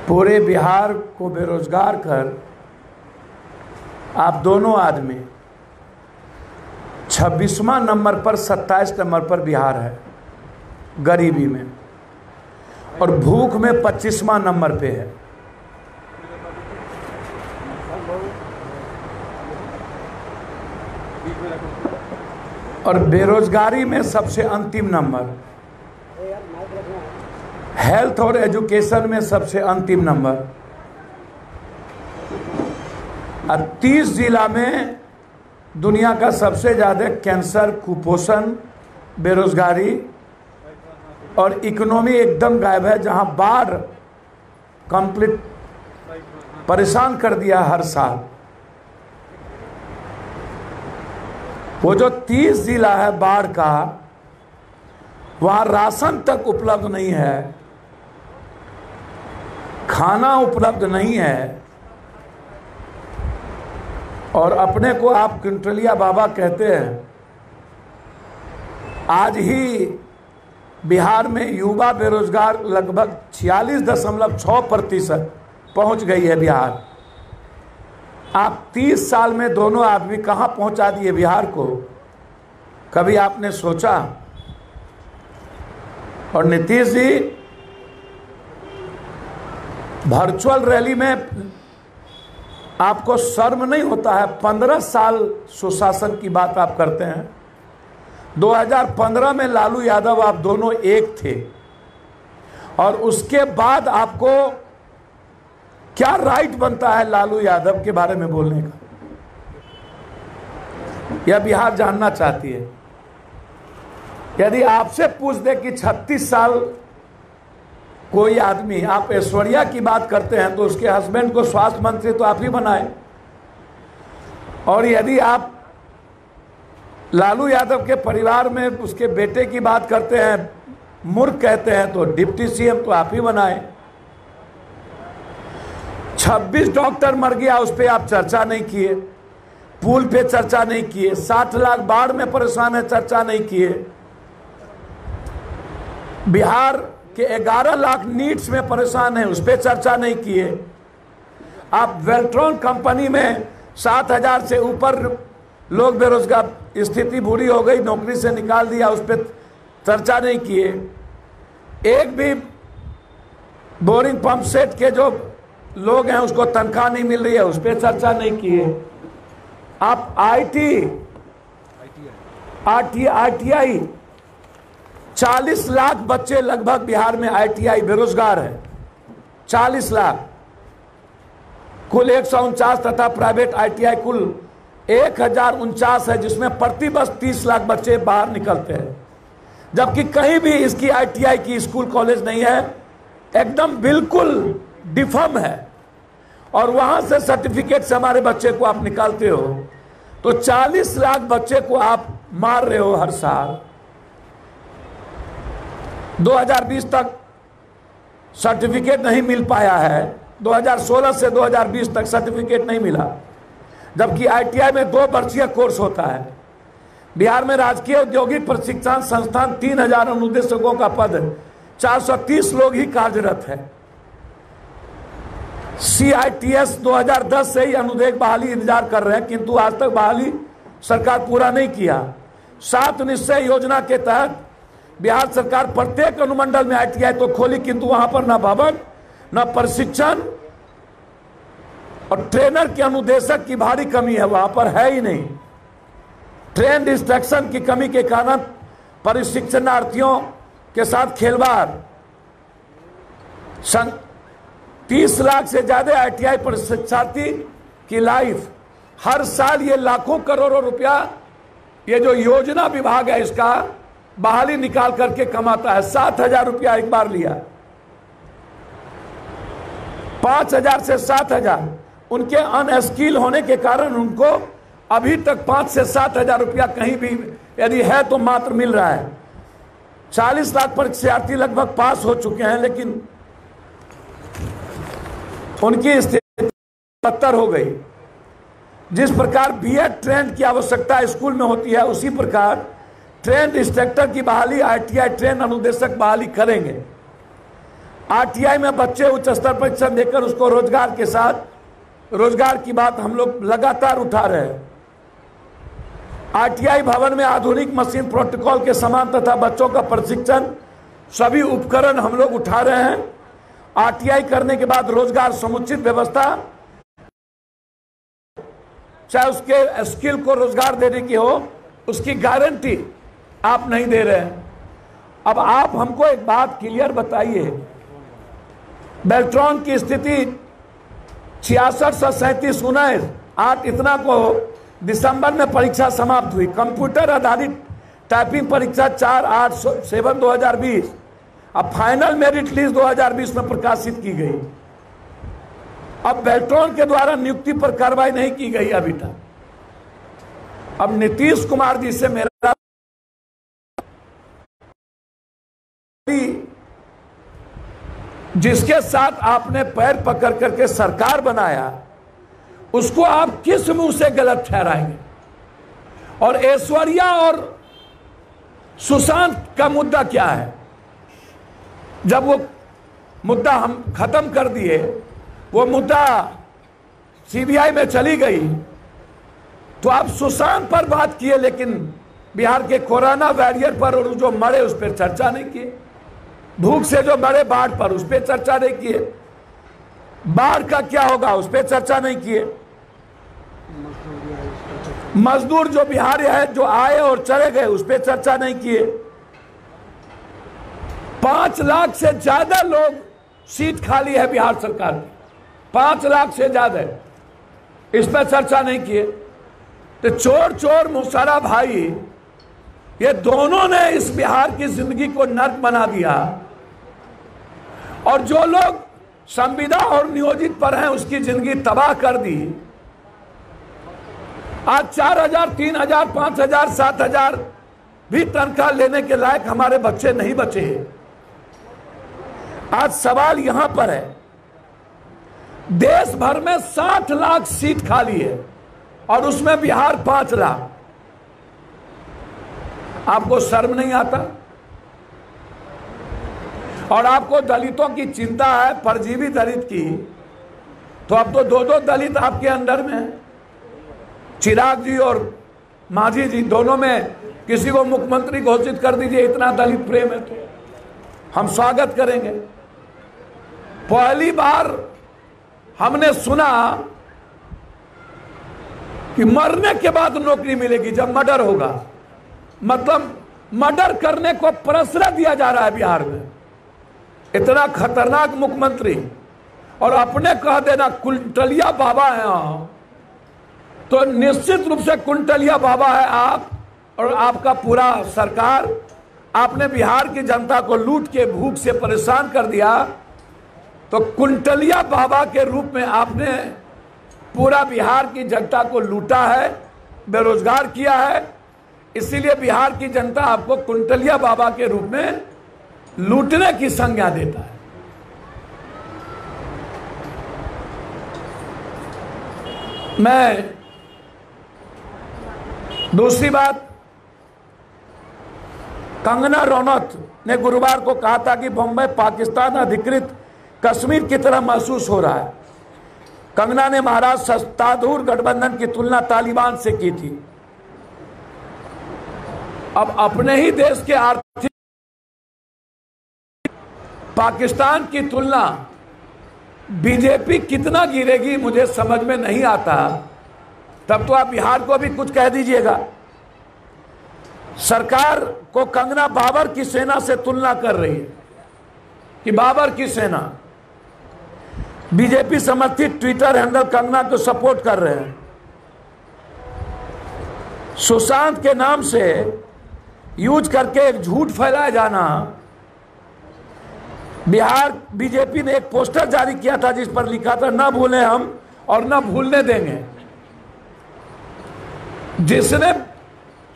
पूरे बिहार को बेरोजगार कर आप दोनों आदमी 26वां नंबर पर 27 नंबर पर बिहार है गरीबी में, और भूख में 25वां नंबर पे है। और बेरोजगारी में सबसे अंतिम नंबर, हेल्थ और एजुकेशन में सबसे अंतिम नंबर, और 30 जिला में दुनिया का सबसे ज़्यादा कैंसर, कुपोषण, बेरोजगारी और इकोनॉमी एकदम गायब है, जहां बाढ़ कंप्लीट परेशान कर दिया हर साल। वो जो 30 जिला है बाढ़ का, वहां राशन तक उपलब्ध नहीं है, खाना उपलब्ध नहीं है, और अपने को आप क्विंटलिया बाबा कहते हैं। आज ही बिहार में युवा बेरोजगार लगभग 46.6% पहुंच गई है बिहार। आप 30 साल में दोनों आदमी कहां पहुंचा दिए बिहार को, कभी आपने सोचा? और नीतीश जी वर्चुअल रैली में आपको शर्म नहीं होता है? 15 साल सुशासन की बात आप करते हैं। 2015 में लालू यादव आप दोनों एक थे, और उसके बाद आपको क्या राइट बनता है लालू यादव के बारे में बोलने का? यह बिहार जानना चाहती है। यदि आपसे पूछ दे कि 36 साल कोई आदमी, आप ऐश्वर्या की बात करते हैं तो उसके हस्बैंड को स्वास्थ्य मंत्री तो आप ही बनाए, और यदि आप लालू यादव के परिवार में उसके बेटे की बात करते हैं, मूर्ख कहते हैं, तो डिप्टी सीएम तो आप ही बनाए। 26 डॉक्टर मर गया, उस पर आप चर्चा नहीं किए, पुल पे चर्चा नहीं किए, 60 लाख बाढ़ में परेशान है, चर्चा नहीं किए, बिहार के 11 लाख नीड्स में परेशान है, उस पर चर्चा नहीं किए। आप वेल्ट्रॉन कंपनी में 7,000 से ऊपर लोग बेरोजगार, स्थिति बुरी हो गई, नौकरी से निकाल दिया, उस पर चर्चा नहीं किए। एक भी बोरिंग पंप सेट के जो लोग हैं उसको तनख्वाह नहीं मिल रही है, उस पर चर्चा नहीं किए। आप आईटीआई 40 लाख बच्चे लगभग बिहार में आईटीआई बेरोजगार है, 40 लाख। कुल 149 तथा प्राइवेट आईटीआई कुल 1049 है, जिसमें प्रति वर्ष 30 लाख बच्चे बाहर निकलते हैं, जबकि कहीं भी इसकी आईटीआई की स्कूल कॉलेज नहीं है, एकदम बिल्कुल डिफर्म है। और वहां से सर्टिफिकेट से हमारे बच्चे को आप निकालते हो, तो 40 लाख बच्चे को आप मार रहे हो हर साल। 2020 तक सर्टिफिकेट नहीं मिल पाया है, 2016 से 2020 तक सर्टिफिकेट नहीं मिला, जबकि आईटीआई में 2 वर्षीय कोर्स होता है। बिहार में राजकीय औद्योगिक प्रशिक्षण संस्थान 3000 अनुदेशकों का पद, 430 लोग ही कार्यरत है। CITS 2010 से ही अनुदेश बहाली इंतजार कर रहे हैं, किंतु आज तक बहाली सरकार पूरा नहीं किया। 7 निश्चय योजना के तहत बिहार सरकार प्रत्येक अनुमंडल में ITI तो खोली, किंतु वहां पर न भवन, न प्रशिक्षण, और ट्रेनर के अनुदेशक की भारी कमी है, वहां पर है ही नहीं। ट्रेन इंस्ट्रक्शन की कमी के कारण प्रशिक्षणार्थियों के साथ खेलवाड़। 30 लाख से ज्यादा ITI प्रशिक्षार्थी की लाइफ, हर साल ये लाखों करोड़ों रुपया ये जो योजना विभाग है इसका बहाली निकाल करके कमाता है। 7,000 रुपया एक बार लिया, 5,000 से 7,000। उनके अनस्किल होने के कारण उनको अभी तक 5 से 7,000 रुपया कहीं भी यदि है तो मात्र मिल रहा है। 40 लाख परीक्षार्थी लगभग पास हो चुके हैं, लेकिन उनकी स्थिति बदतर हो गई। जिस प्रकार बीएड ट्रेंड की आवश्यकता स्कूल में होती है, उसी प्रकार ट्रेन इंस्ट्रक्टर की बहाली, आईटीआई ट्रेन अनुदेशक बहाली करेंगे। आरटीआई में बच्चे उच्च स्तर परीक्षा देकर उसको रोजगार के साथ, रोजगार की बात हम लोग लगातार उठा रहे हैं। आरटीआई भवन में आधुनिक मशीन प्रोटोकॉल के समान तथा बच्चों का प्रशिक्षण, सभी उपकरण हम लोग उठा रहे हैं। आरटीआई करने के बाद रोजगार समुचित व्यवस्था, चाहे उसके स्किल को रोजगार देने की हो, उसकी गारंटी आप नहीं दे रहे हैं। अब आप हमको एक बात क्लियर बताइए, बेल्ट्रॉन की स्थिति 6637 8 इतना को दिसंबर में परीक्षा समाप्त हुई। कंप्यूटर आधारित टाइपिंग परीक्षा 4/8/7/2020, अब फाइनल मेरिट लिस्ट 2020 में प्रकाशित की गई। अब बेल्ट्रॉन के द्वारा नियुक्ति पर कार्रवाई नहीं की गई अभी तक। अब नीतीश कुमार जी से मेरा जिसके साथ आपने पैर पकड़ करके सरकार बनाया, उसको आप किस मुंह से गलत ठहराएंगे? और ऐश्वर्या और सुशांत का मुद्दा क्या है? जब वो मुद्दा हम खत्म कर दिए, वो मुद्दा सीबीआई में चली गई, तो आप सुशांत पर बात किए, लेकिन बिहार के कोरोना वॉरियर पर और जो मरे उस पर चर्चा नहीं किए। भूख से जो मरे बाढ़ पर, उस पर चर्चा नहीं किए। बाढ़ का क्या होगा, उस पर चर्चा नहीं किए। मजदूर जो बिहार है, जो आए और चले गए, उस पर चर्चा नहीं किए। 5 लाख से ज्यादा लोग सीट खाली है बिहार सरकार की, 5 लाख से ज्यादा, इस पर चर्चा नहीं किए। तो चोर चोर मुशर्रफ भाई, ये दोनों ने इस बिहार की जिंदगी को नर्क बना दिया। और जो लोग संविदा और नियोजित पर हैं, उसकी जिंदगी तबाह कर दी। आज 4000, 3000, 5000, 7000 भी तनख्वाह लेने के लायक हमारे बच्चे नहीं बचे। आज सवाल यहां पर है, देश भर में 60 लाख सीट खाली है और उसमें बिहार 5 लाख। आपको शर्म नहीं आता? और आपको दलितों की चिंता है, परजीवी दलित की, तो अब तो 2-2 दलित आपके अंडर में है। चिराग जी और मांझी जी दोनों में किसी को मुख्यमंत्री घोषित कर दीजिए, इतना दलित प्रेम है तो हम स्वागत करेंगे। पहली बार हमने सुना कि मरने के बाद नौकरी मिलेगी जब मर्डर होगा। मतलब मर्डर करने को प्रश्रय दिया जा रहा है बिहार में। इतना खतरनाक मुख्यमंत्री, और अपने कह देना कुंटलिया बाबा है। तो निश्चित रूप से कुंटलिया बाबा है आप और आपका पूरा सरकार। आपने बिहार की जनता को लूट के भूख से परेशान कर दिया, तो कुंटलिया बाबा के रूप में आपने पूरा बिहार की जनता को लूटा है, बेरोजगार किया है। इसीलिए बिहार की जनता आपको कुंटलिया बाबा के रूप में लूटने की संज्ञा देता है। मैं दूसरी बात, कंगना रनौत ने गुरुवार को कहा था कि बम्बई पाकिस्तान अधिकृत कश्मीर की तरह महसूस हो रहा है। कंगना ने महाराष्ट्र सत्तारूढ़ गठबंधन की तुलना तालिबान से की थी। अब अपने ही देश के आर्थिक पाकिस्तान की तुलना बीजेपी कितना गिरेगी मुझे समझ में नहीं आता। तब तो आप बिहार को भी कुछ कह दीजिएगा। सरकार को कंगना बाबर की सेना से तुलना कर रही है कि बाबर की सेना। बीजेपी समर्थित ट्विटर हैंडल कंगना को सपोर्ट कर रहे हैं। सुशांत के नाम से यूज करके एक झूठ फैलाया जाना। बिहार बीजेपी ने एक पोस्टर जारी किया था जिस पर लिखा था, ना भूलें हम और ना भूलने देंगे। जिसने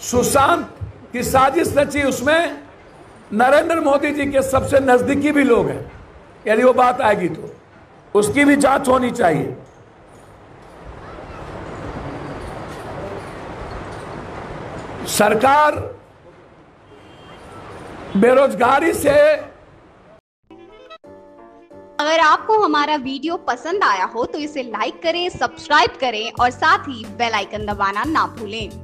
सुशांत की साजिश रची उसमें नरेंद्र मोदी जी के सबसे नजदीकी भी लोग हैं। यदि वो बात आएगी तो उसकी भी जांच होनी चाहिए। सरकार बेरोजगारी से। अगर आपको हमारा वीडियो पसंद आया हो तो इसे लाइक करें, सब्सक्राइब करें और साथ ही बेल आइकन दबाना ना भूलें।